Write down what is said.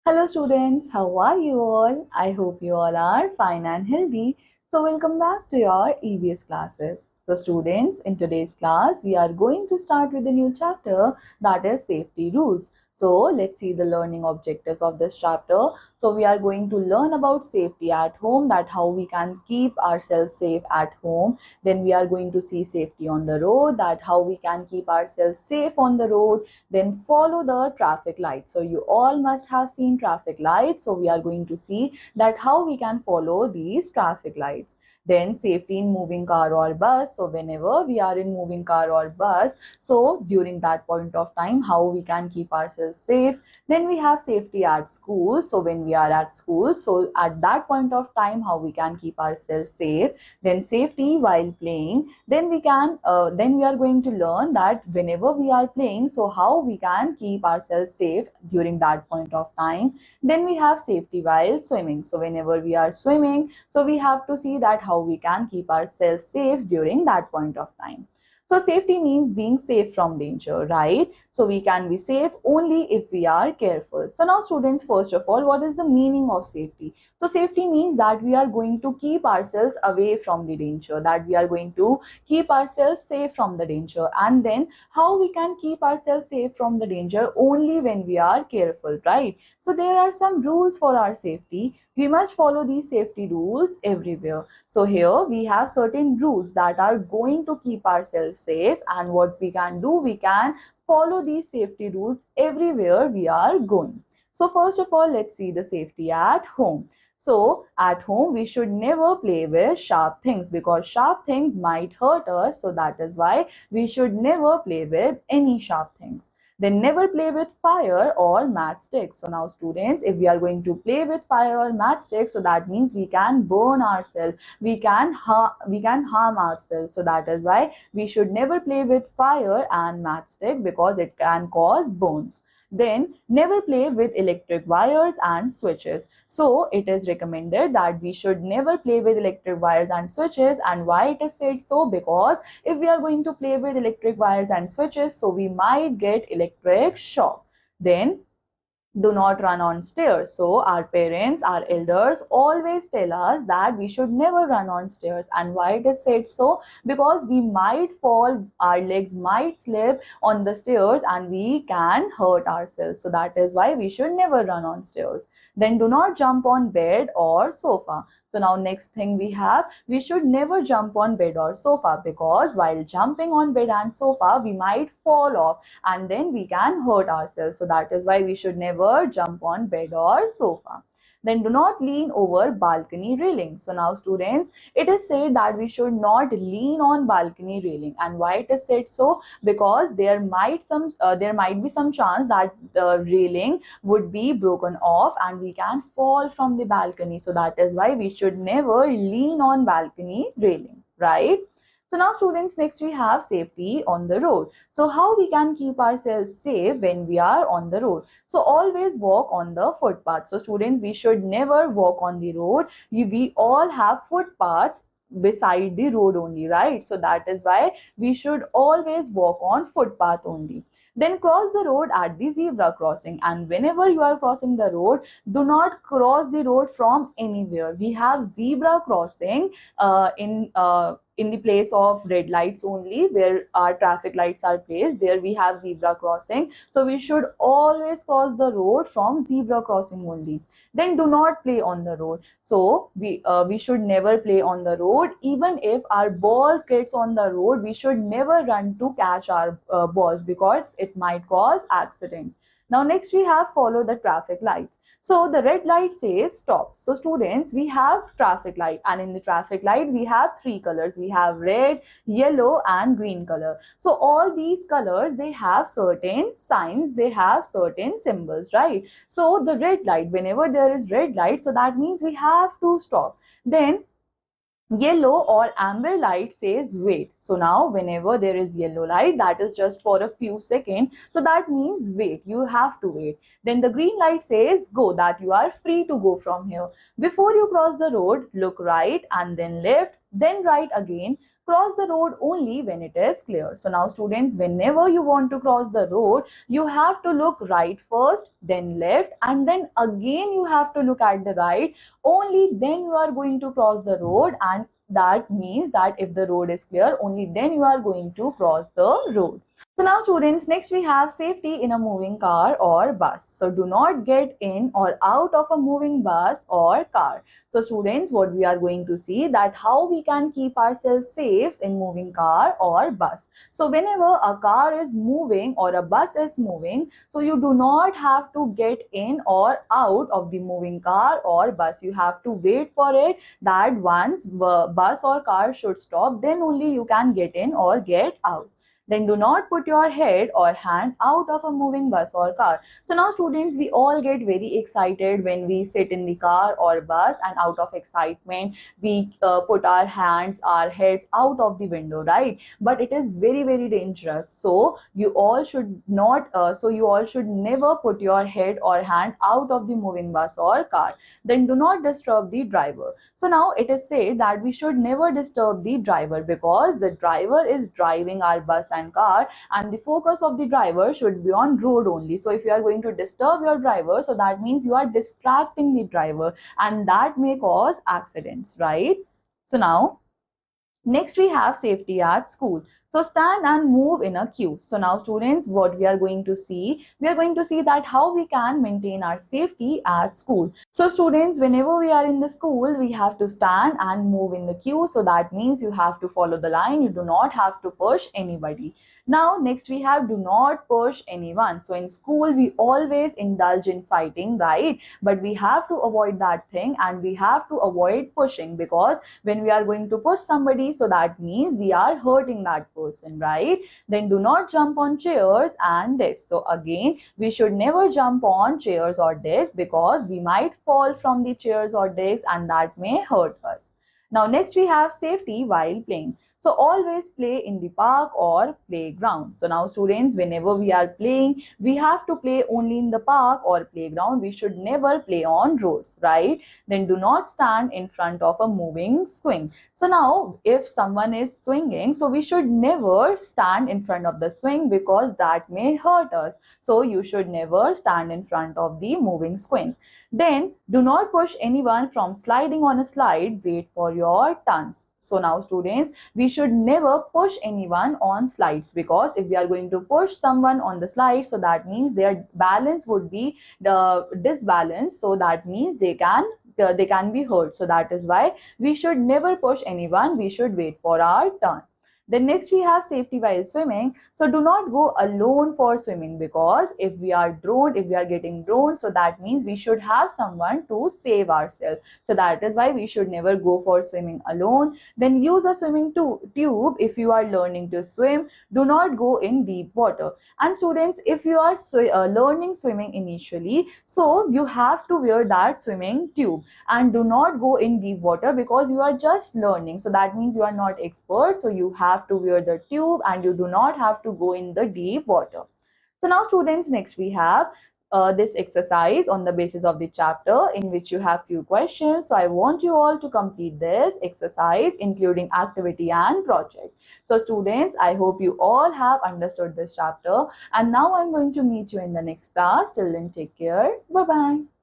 Hello students, how are you all? I hope you all are fine and healthy. So welcome back to your EVS classes. So students, in today's class, we are going to start with a new chapter, that is safety rules. So let's see the learning objectives of this chapter. So we are going to learn about safety at home, that how we can keep ourselves safe at home. Then we are going to see safety on the road, that how we can keep ourselves safe on the road. Then follow the traffic lights. So you all must have seen traffic lights. So we are going to see that how we can follow these traffic lights. Then safety in moving car or bus. So whenever we are in moving car or bus, so during that point of time, how we can keep ourselves safe. Then we have safety at school. So when we are at school, so at that point of time, how we can keep ourselves safe. Then safety while playing. Then we are going to learn that whenever we are playing, so how we can keep ourselves safe during that point of time. Then we have safety while swimming. So whenever we are swimming, so we have to see that how we can keep ourselves safe during that point of time. So safety means being safe from danger, right? So we can be safe only if we are careful. So now students, first of all, what is the meaning of safety? So safety means that we are going to keep ourselves away from the danger, that we are going to keep ourselves safe from the danger. And then how we can keep ourselves safe from the danger? Only when we are careful, right? So there are some rules for our safety. We must follow these safety rules everywhere. So here we have certain rules that are going to keep ourselves safe, and what we can do, we can follow these safety rules everywhere we are going. So first of all, let's see the safety at home. So at home, we should never play with sharp things, because sharp things might hurt us. So that is why we should never play with any sharp things. Then never play with fire or matchsticks. So now students, if we are going to play with fire or matchsticks, so that means we can burn ourselves, we can harm ourselves. So that is why we should never play with fire and matchstick, because it can cause burns. Then never play with electric wires and switches. So it is recommended that we should never play with electric wires and switches. And why it is said so? Because if we are going to play with electric wires and switches, so we might get electric shock. Then do not run on stairs. So our parents, our elders always tell us that we should never run on stairs. And why it is said so? Because we might fall, our legs might slip on the stairs and we can hurt ourselves. So that is why we should never run on stairs. Then do not jump on bed or sofa. So now next thing we have, we should never jump on bed or sofa, because while jumping on bed and sofa, we might fall off and then we can hurt ourselves. So that is why we should never jump on bed or sofa. Then do not lean over balcony railing. So now students, it is said that we should not lean on balcony railing. And why it is said so? Because there might be some chance that the railing would be broken off and we can fall from the balcony. So that is why we should never lean on balcony railing, right? So now students, next we have safety on the road. So how we can keep ourselves safe when we are on the road? So always walk on the footpath. So students, we should never walk on the road. We all have footpaths beside the road only, right? So that is why we should always walk on footpath only. Then cross the road at the zebra crossing, and whenever you are crossing the road, do not cross the road from anywhere. We have zebra crossing in the place of red lights only, where our traffic lights are placed. There we have zebra crossing. So we should always cross the road from zebra crossing only. Then do not play on the road. So we should never play on the road. Even if our balls gets on the road, we should never run to catch our balls, because it might cause accident. Now next we have follow the traffic lights. So the red light says stop. So students, we have traffic light, and in the traffic light we have three colors. We have red, yellow and green color. So all these colors, they have certain signs, they have certain symbols, right? So the red light, whenever there is red light, so that means we have to stop. Then yellow or amber light says wait. So now whenever there is yellow light, that is just for a few seconds, so that means wait, you have to wait. Then the green light says go, that you are free to go from here. Before you cross the road, look right and then left, Then write again, cross the road only when it is clear. So now students, whenever you want to cross the road, you have to look right first, then left, and then again you have to look at the right. Only then you are going to cross the road, and that means that if the road is clear, only then you are going to cross the road. So now students, next we have safety in a moving car or bus. So do not get in or out of a moving bus or car. So students, what we are going to see that how we can keep ourselves safe in moving car or bus. So whenever a car is moving or a bus is moving, so you do not have to get in or out of the moving car or bus. You have to wait for it that once bus or car should stop, then only you can get in or get out. Then do not put your head or hand out of a moving bus or car. So now students, we all get very excited when we sit in the car or bus, and out of excitement we put our hands, our heads out of the window, right? But it is very, very dangerous. So you all should not you all should never put your head or hand out of the moving bus or car. Then do not disturb the driver. So now it is said that we should never disturb the driver, because the driver is driving our bus and car, and the focus of the driver should be on road only. So if you are going to disturb your driver, so that means you are distracting the driver, and that may cause accidents, right? So now next we have safety at school. So stand and move in a queue. So now students, what we are going to see that how we can maintain our safety at school. So students, whenever we are in the school, we have to stand and move in the queue. So that means you have to follow the line. You do not have to push anybody. Now next we have do not push anyone. So in school we always indulge in fighting, right? But we have to avoid that thing, and we have to avoid pushing, because when we are going to push somebody, so that means we are hurting that person, right? Then do not jump on chairs and desks. So again, we should never jump on chairs or desks, because we might fall from the chairs or desks, and that may hurt us. Now next we have safety while playing. So always play in the park or playground. So now students, whenever we are playing, we have to play only in the park or playground. We should never play on roads, right? Then do not stand in front of a moving swing. So now if someone is swinging, so we should never stand in front of the swing, because that may hurt us. So you should never stand in front of the moving swing. Then do not push anyone from sliding on a slide. Wait for your turns. So now students, we should never push anyone on slides, because if we are going to push someone on the slide, so that means their balance would be disbalanced. So that means they can be hurt. So that is why we should never push anyone. We should wait for our turn. Then next we have safety while swimming. So do not go alone for swimming, because if we are getting drowned, so that means we should have someone to save ourselves. So that is why we should never go for swimming alone. Then use a swimming tube if you are learning to swim. Do not go in deep water. And students, if you are learning swimming initially, so you have to wear that swimming tube, and do not go in deep water, because you are just learning. So that means you are not expert. So you have to wear the tube, and you do not have to go in the deep water. So now students, next we have this exercise on the basis of the chapter, in which you have few questions. So I want you all to complete this exercise, including activity and project. So students, I hope you all have understood this chapter, and now I'm going to meet you in the next class. Till then, take care. Bye bye.